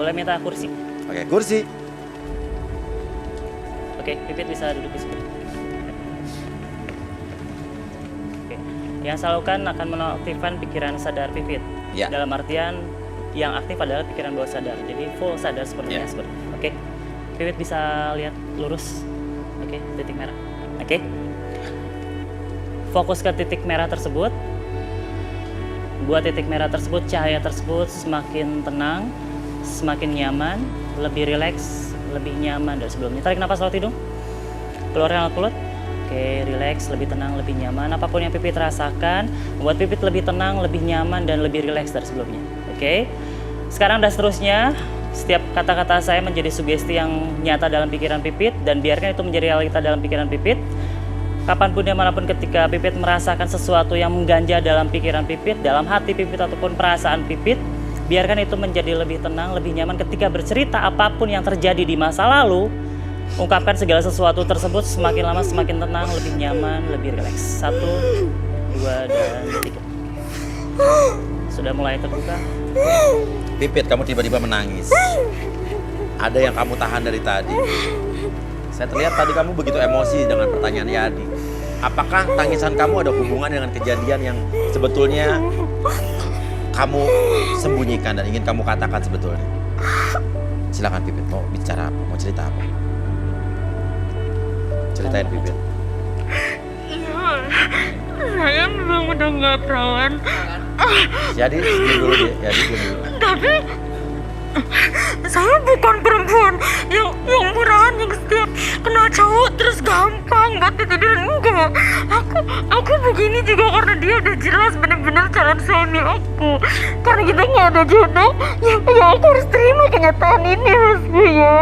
boleh minta kursi. Oke, kursi. Oke, Pipit bisa duduk di sini. Oke, yang saya lakukan akan menonaktifkan pikiran sadar Pipit. Ya. Dalam artian yang aktif adalah pikiran bawah sadar, jadi full sadar sepertinya. Ya. Oke, Pipit bisa lihat lurus. Oke, titik merah. Oke, fokus ke titik merah tersebut. Buat titik merah tersebut, cahaya tersebut semakin tenang, semakin nyaman, lebih rileks, lebih nyaman dari sebelumnya. Tarik nafas lewat hidung, keluarkan lewat mulut. Oke, rileks, lebih tenang, lebih nyaman. Apapun yang Pipit rasakan, membuat Pipit lebih tenang, lebih nyaman, dan lebih rileks dari sebelumnya. Oke, sekarang dan seterusnya, setiap kata-kata saya menjadi sugesti yang nyata dalam pikiran Pipit, dan biarkan itu menjadi realita dalam pikiran Pipit. Kapanpun dimanapun ketika Pipit merasakan sesuatu yang mengganja dalam pikiran Pipit, dalam hati Pipit ataupun perasaan Pipit, biarkan itu menjadi lebih tenang, lebih nyaman ketika bercerita apapun yang terjadi di masa lalu. Ungkapkan segala sesuatu tersebut semakin lama semakin tenang, lebih nyaman, lebih rileks. 1, 2, dan 3. Sudah mulai terbuka? Pipit, kamu tiba-tiba menangis. Ada yang kamu tahan dari tadi. Saya terlihat tadi kamu begitu emosi dengan pertanyaan Yadi. Apakah tangisan kamu ada hubungan dengan kejadian yang sebetulnya kamu sembunyikan dan ingin kamu katakan sebetulnya? Silakan Pipit, mau bicara apa? Mau cerita apa? Ceritain Pipit. Iya, saya memang udah nggak perawan. Jadi diam dulu deh, Yadi diam dulu. Tapi saya bukan perempuan yang murahan yang setiap kena cowok terus gampang buat ditidurin, enggak. Aku begini juga karena dia udah jelas benar-benar calon suami aku. Karena kita nggak ada jodoh, ya aku harus terima kenyataan ini, Mas Buya.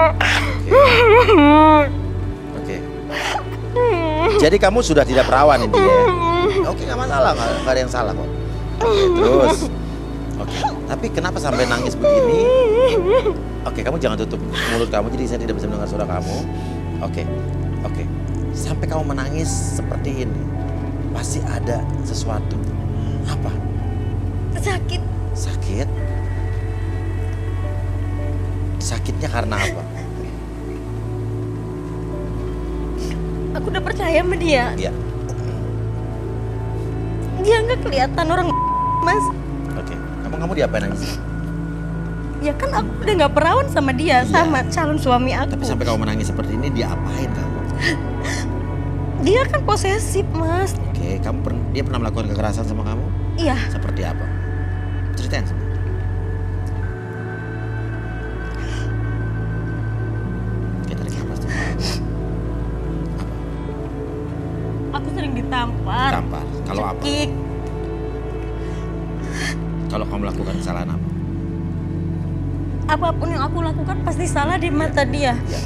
Oke. Jadi kamu sudah tidak perawan intinya ya? Oke, nggak masalah, nggak ada yang salah kok. Oke, terus. Oke, tapi kenapa sampai nangis begini? Oke, kamu jangan tutup mulut kamu, jadi saya tidak bisa mendengar suara kamu. Oke, oke. Sampai kamu menangis seperti ini, pasti ada sesuatu. Apa? Sakit. Sakit? Sakitnya karena apa? Aku udah percaya sama dia. Iya. Dia nggak kelihatan orang, Mas. Oke, kamu diapain nangis? Ya kan aku udah nggak perawan sama dia, Iya. sama calon suami aku. Tapi sampai kamu menangis seperti ini, dia apain kamu? Dia kan posesif, Mas. Oke, dia pernah melakukan kekerasan sama kamu? Iya. Seperti apa? Ceritain semua. Oke, tarik nafas dulu. Apa? Aku sering ditampar. Tampar. Kalau apa? Cekik. Kalau kamu melakukan kesalahan apa? Apapun yang aku lakukan pasti salah di mata dia. Ya.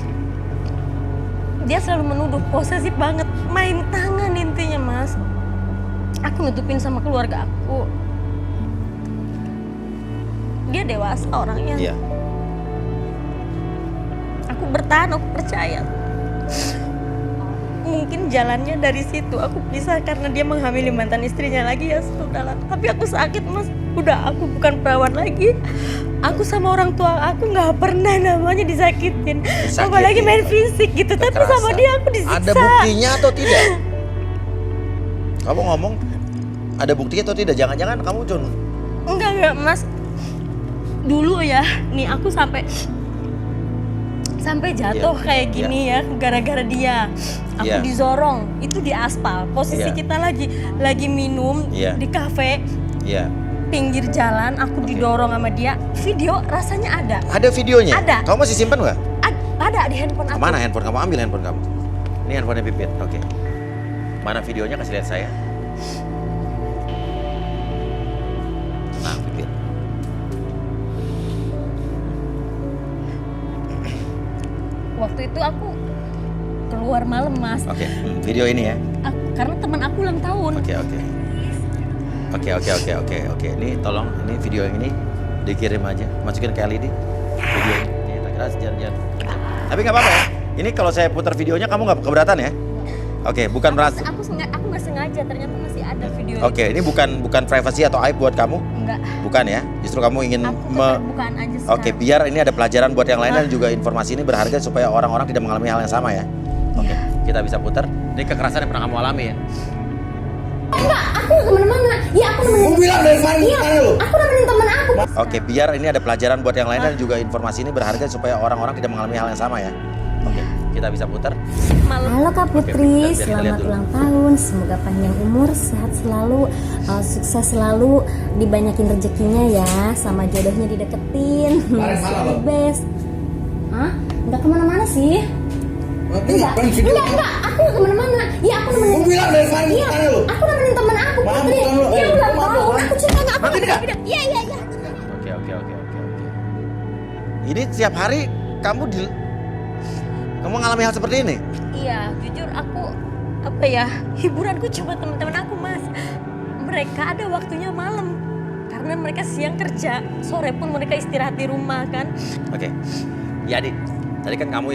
Dia selalu menuduh, posesif banget, main tangan intinya, Mas. Aku nutupin sama keluarga aku. Dia dewasa orangnya. Iya. Aku bertahan, aku percaya. Mungkin jalannya dari situ. Aku bisa karena dia menghamili mantan istrinya lagi, ya sudahlah. Tapi aku sakit, Mas. Udah, aku bukan perawan lagi. Aku sama orang tua aku nggak pernah namanya disakitin. Apalagi main fisik gitu. Tapi sama dia aku disiksa. Ada buktinya atau tidak? Kamu ngomong ada buktinya atau tidak? Jangan-jangan kamu cuma... Enggak, Mas. Dulu ya, nih aku sampai jatuh Iya. kayak gini ya gara-gara dia. Aku Iya. dizorong, itu di aspal. Posisi Iya. kita lagi minum Iya. di kafe. Iya. Pinggir jalan, aku Oke. didorong sama dia. Video rasanya ada. Ada videonya? Ada. Kamu masih simpan nggak? Ada di handphone aku. Kemana handphone kamu? Ambil handphone kamu. Ini handphonenya Pipit. Oke. Mana videonya? Kasih lihat saya. Nah, Pipit. Waktu itu aku keluar malam, Mas. Oke. Video ini ya. Karena teman aku ulang tahun. Oke. Oke. Ini tolong, ini video yang ini dikirim aja. Masukin ke LED. Video ini. Kita kira sejalan-jalan. Tapi nggak apa-apa ya. Ini kalau saya putar videonya kamu nggak keberatan ya? Oke, bukan berarti. Aku nggak sengaja, ternyata masih ada video. Oke, ini bukan privasi atau aib buat kamu. Enggak. Bukan ya? Justru kamu ingin Aku keterbukaan aja sekarang. Oke, biar ini ada pelajaran buat yang lain dan juga informasi ini berharga supaya orang-orang tidak mengalami hal yang sama ya. Oke, kita bisa putar. Ini kekerasan yang pernah kamu alami ya? Enggak, aku nggak kemana-mana. Ya aku nemenin. Kamu bilang dari kemarin Iya, gimana lu? aku nemenin temen aku. Oke, biar ini ada pelajaran buat yang lain dan juga informasi ini berharga supaya orang-orang tidak mengalami hal yang sama ya. Oke, kita bisa putar. Halo Kak Oke, Putri, biar kita lihat selamat dulu. ulang tahun. Semoga panjang umur, sehat selalu, sukses selalu, dibanyakin rezekinya ya, sama jodohnya dideketin. Kemarin Masih malam, the Bang. best. Hah? Nggak kemana-mana sih? Enggak, Enggak, aku nggak kemana-mana. Ya aku nemenin. Kamu bilang dari kemarin Iya, gimana lu? aku nemenin temen aku Maaf, Putri. bukan lu. Dia ulang Maaf, tahun. bukan. Aku cerita nggak? Aku Ngerti nggak? Iya. Oke. Ini setiap hari kamu mengalami hal seperti ini? Iya, jujur aku apa ya, hiburanku cuma teman-teman aku Mas. Mereka ada waktunya malam karena mereka siang kerja, sore pun mereka istirahat di rumah kan. Oke. Ya, Di. Tadi kan kamu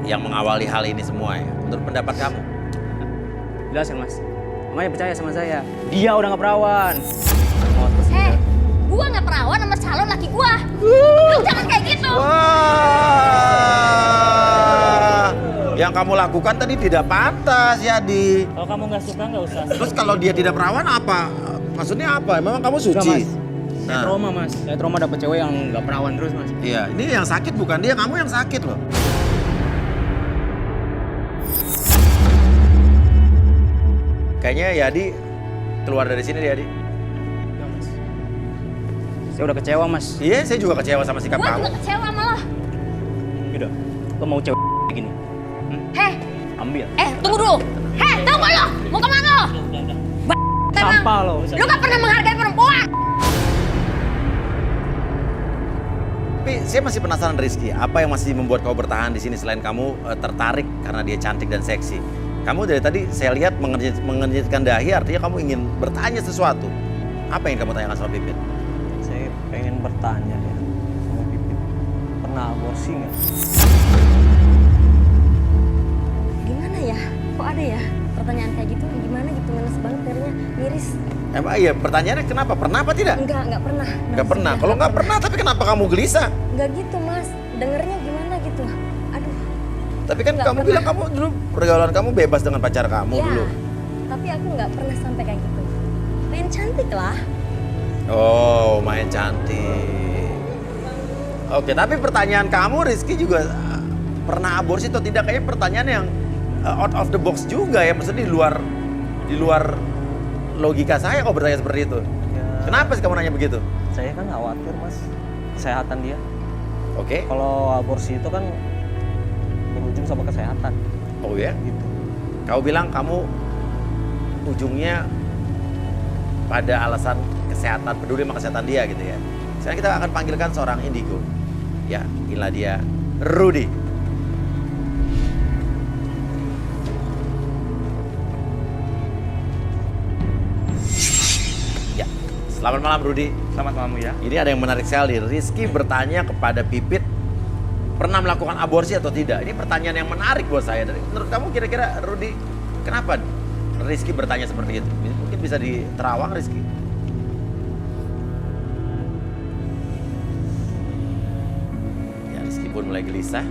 yang mengawali hal ini semua ya. Menurut pendapat kamu? Jelasin mas. Makanya percaya sama saya. Dia udah nggak perawan. Gua nggak perawan sama calon laki gua. Lu jangan kayak gitu. Wah, yang kamu lakukan tadi tidak pantas ya, Di. Kalau kamu nggak suka nggak usah. Terus kalau dia tidak perawan apa? Maksudnya apa? Memang kamu Enggak, suci? Mas. Saya trauma mas. Saya trauma dapet cewek yang nggak perawan terus mas. Iya, ini yang sakit bukan dia, kamu yang sakit loh. Kayaknya Yadi keluar dari sini dia, Di. Enggak mas. Saya udah kecewa mas. Iya, saya juga kecewa sama sikap Gua kamu. juga kecewa malah. Udah. Lo mau cewek gini? Heh, Ambil. tunggu dulu. Heh, tunggu lo. Mau kemana lo? Sampah lo. Lu gak pernah menghargai perempuan. Tapi saya masih penasaran Rizky, apa yang masih membuat kau bertahan di sini selain kamu tertarik karena dia cantik dan seksi? Kamu dari tadi saya lihat mengernyitkan dahi, artinya kamu ingin bertanya sesuatu. Apa yang kamu tanyakan sama Pipit? Saya pengen bertanya ya sama Pipit, pernah aborsi nggak? Gimana ya? Kok ada ya pertanyaan kayak gitu? Gimana gitu, ngenes banget darinya, miris. Emang iya, pertanyaannya kenapa? Pernah apa tidak? Enggak pernah. Nggak pernah. Kalau nggak pernah, tapi kenapa kamu gelisah? Enggak gitu mas, dengernya gimana gitu. Aduh, Tapi kan Nggak kamu pernah. bilang kamu dulu pergaulan kamu bebas dengan pacar kamu ya. dulu. Tapi aku nggak pernah sampai kayak gitu. Main cantik lah. Oh, main cantik. Oke, tapi pertanyaan kamu Rizky juga pernah aborsi atau tidak? Kayaknya pertanyaan yang out of the box juga ya, maksudnya di luar logika saya kok bertanya seperti itu. Ya, Kenapa sih kamu nanya begitu? saya kan khawatir mas, kesehatan dia. Oke. Kalau aborsi itu kan berujung sama kesehatan Oh ya? gitu. Kau bilang kamu ujungnya pada alasan kesehatan, peduli sama kesehatan dia gitu ya. Sekarang kita akan panggilkan seorang indigo. Ya, inilah dia Rudy. Ya, selamat malam Rudy. Selamat malam ya. Ini ada yang menarik sekali. Rizky bertanya kepada Pipit, pernah melakukan aborsi atau tidak? Ini pertanyaan yang menarik buat saya. Menurut kamu kira-kira Rudy, kenapa Rizky bertanya seperti itu? Mungkin bisa diterawang Rizky. Ya, Rizky pun mulai gelisah.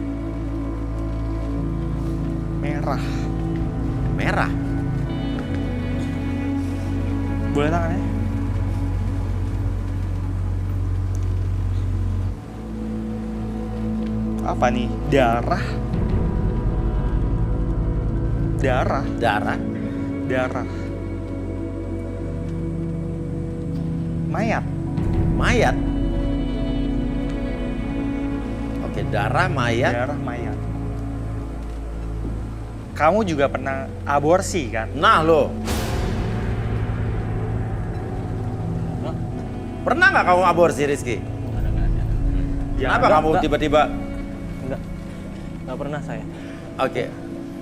Merah. Merah. Boleh tangannya? Apa nih? Darah. Darah. Darah. Darah. Mayat. Mayat. Oke, darah mayat. Darah mayat. Kamu juga pernah aborsi kan? Nah lo. Pernah nggak kamu aborsi Rizky? Ya, Kenapa kamu enggak. tiba-tiba? Nggak pernah saya. Oke.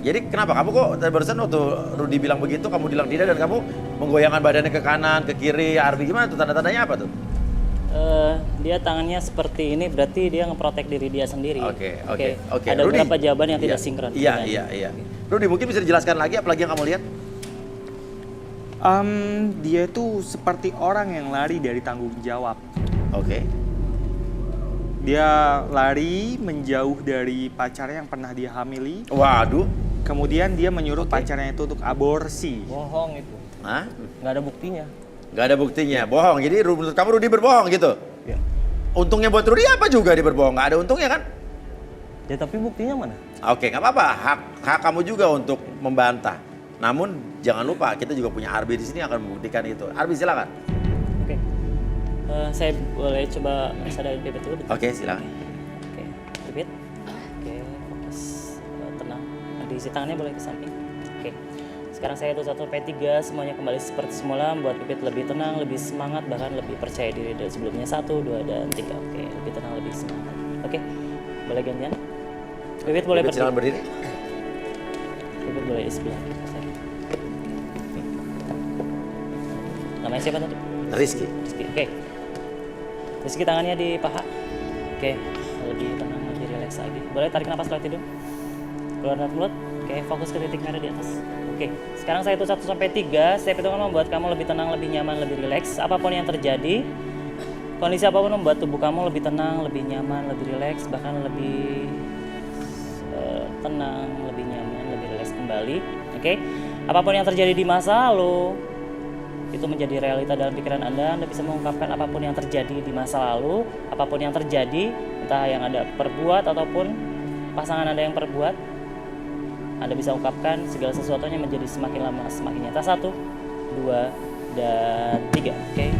Jadi kenapa kamu kok tadi barusan waktu Rudy bilang begitu kamu bilang tidak dan kamu menggoyangkan badannya ke kanan, ke kiri, Arbi gimana tuh tanda-tandanya apa tuh? Dia tangannya seperti ini berarti dia ngeprotek diri dia sendiri. Oke. Ada Rudy. beberapa jawaban yang tidak Iya, sinkron. Iya. Rudy mungkin bisa dijelaskan lagi apalagi yang kamu lihat? Dia tuh seperti orang yang lari dari tanggung jawab. Oke. Dia lari menjauh dari pacarnya yang pernah dia hamili. Waduh. Kemudian dia menyuruh pacarnya itu untuk aborsi. Bohong itu. Hah? Nggak ada buktinya. Gak ada buktinya, bohong. Jadi menurut kamu Rudy berbohong gitu? Ya. Untungnya buat Rudy apa juga dia berbohong? Gak ada untungnya kan? Ya tapi buktinya mana? Oke, nggak apa-apa. Hak kamu juga untuk membantah. Namun jangan lupa kita juga punya Arbi di sini akan membuktikan itu. Arbi silakan. Oke. Saya boleh coba sadarin Pipit dulu? Betul? Oke, silakan. Oke, Pipit. Oke, fokus. Tenang. Diisi tangannya boleh ke samping. Oke. Sekarang saya hitung 1 sampai 3, semuanya kembali seperti semula, membuat Pipit lebih tenang, lebih semangat, bahkan lebih percaya diri dari sebelumnya. 1, 2, dan 3. Oke, lebih tenang, lebih semangat. Oke, boleh gantian. Pipit boleh Pipit berdiri. silakan berdiri. Pipit boleh di sebelah saya. Namanya siapa tadi? Rizky. Rizky. Oke. Rizky tangannya di paha. Oke, lebih tenang, lebih rileks lagi. Boleh tarik nafas lewat hidung. Keluar dari mulut. Oke, fokus ke titik merah di atas. Oke, sekarang saya hitung 1 sampai 3. Step itu membuat kamu lebih tenang, lebih nyaman, lebih rileks. Apapun yang terjadi, kondisi apapun membuat tubuh kamu lebih tenang, lebih nyaman, lebih rileks, bahkan lebih tenang, lebih nyaman, lebih rileks kembali. Oke, apapun yang terjadi di masa lalu itu menjadi realita dalam pikiran Anda. Anda bisa mengungkapkan apapun yang terjadi di masa lalu, apapun yang terjadi, entah yang Anda perbuat ataupun pasangan Anda yang perbuat. Anda bisa ungkapkan segala sesuatunya menjadi semakin lama semakin nyata. 1, 2, dan 3. Oke,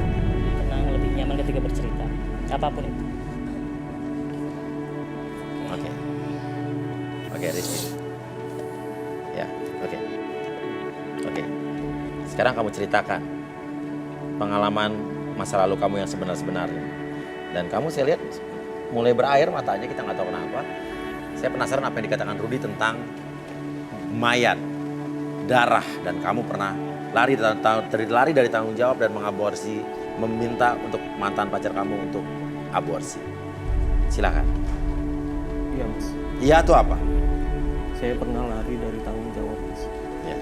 tenang, lebih nyaman ketika bercerita apapun itu. Oke. Oke, Rizky. Ya, oke. Oke. Sekarang kamu ceritakan pengalaman masa lalu kamu yang sebenar-sebenarnya. Dan kamu saya lihat mulai berair matanya, kita nggak tahu kenapa. Saya penasaran apa yang dikatakan Rudy tentang mayat, darah, dan kamu pernah lari dari tanggung jawab dan mengaborsi, meminta untuk mantan pacar kamu untuk aborsi. Silakan. Iya mas. Iya atau apa? Saya pernah lari dari tanggung jawab mas. Ya.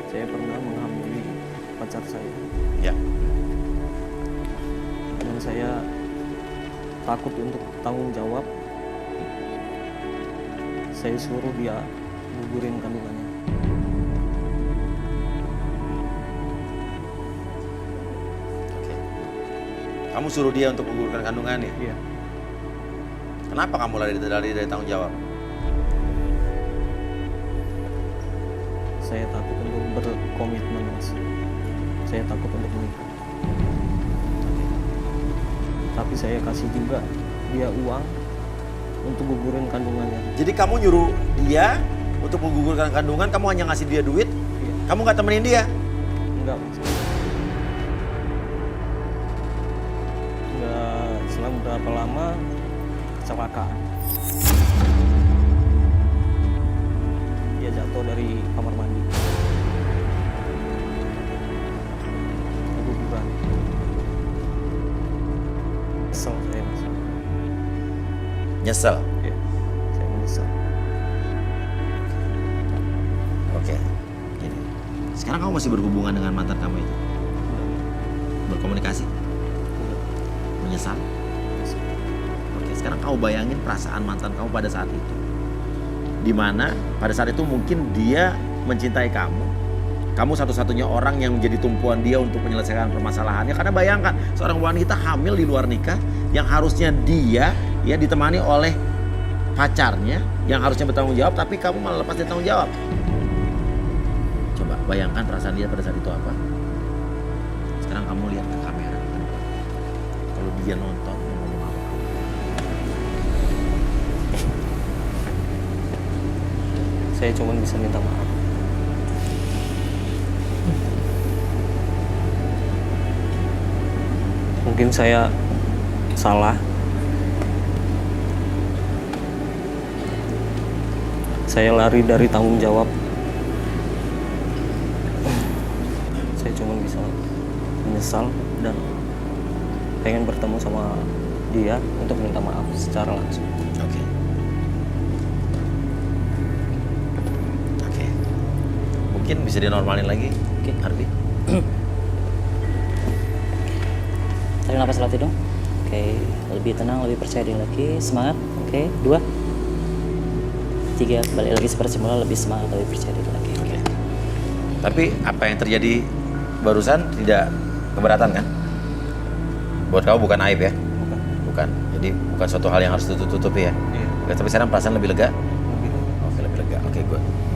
Saya pernah menghamili pacar saya. Ya. Dan saya takut untuk tanggung jawab. Saya suruh dia gugurin kandungannya. Oke. Kamu suruh dia untuk menggugurkan kandungannya? Iya. Kenapa kamu lari dari tanggung jawab? Saya takut untuk berkomitmen mas. Saya takut untuk menikah. Tapi saya kasih juga dia uang untuk gugurin kandungannya. Jadi kamu nyuruh dia untuk menggugurkan kandungan, kamu hanya ngasih dia duit? Iya. Kamu nggak temenin dia? Enggak mas. Enggak, selang berapa lama kecelakaan. Dia jatuh dari kamar mandi. Keguguran. Kesel saya mas. Nyesel? Iya, saya menyesal. Oke. Gini. Sekarang kamu masih berhubungan dengan mantan kamu itu? Berkomunikasi? Menyesal? Oke, sekarang kamu bayangin perasaan mantan kamu pada saat itu. Dimana pada saat itu mungkin dia mencintai kamu. Kamu satu-satunya orang yang menjadi tumpuan dia untuk menyelesaikan permasalahannya. Karena bayangkan, seorang wanita hamil di luar nikah yang harusnya dia ya ditemani oleh pacarnya yang harusnya bertanggung jawab, tapi kamu malah lepas dari tanggung jawab. Coba bayangkan perasaan dia pada saat itu apa. Sekarang kamu lihat ke kamera. Kalau dia nonton, mau ngomong apa? Saya cuma bisa minta maaf. Mungkin saya salah. Saya lari dari tanggung jawab. Saya cuma bisa menyesal dan pengen bertemu sama dia untuk minta maaf secara langsung. Oke. Oke. mungkin bisa dinormalin lagi. Oke. Arbi. Tarik nafas lewat hidung. Oke, lebih tenang, lebih percaya diri lagi. Semangat. Oke, 2, 3, balik lagi seperti semula, lebih semangat, lebih percaya diri lagi. Oke. Tapi apa yang terjadi barusan tidak keberatan kan? Buat kamu bukan aib ya? Bukan. Bukan. Jadi bukan suatu hal yang harus tutup-tutupi ya? Iya. Oke, tapi sekarang perasaan lebih lega? Lebih. Oke, lebih lega. Oke, good.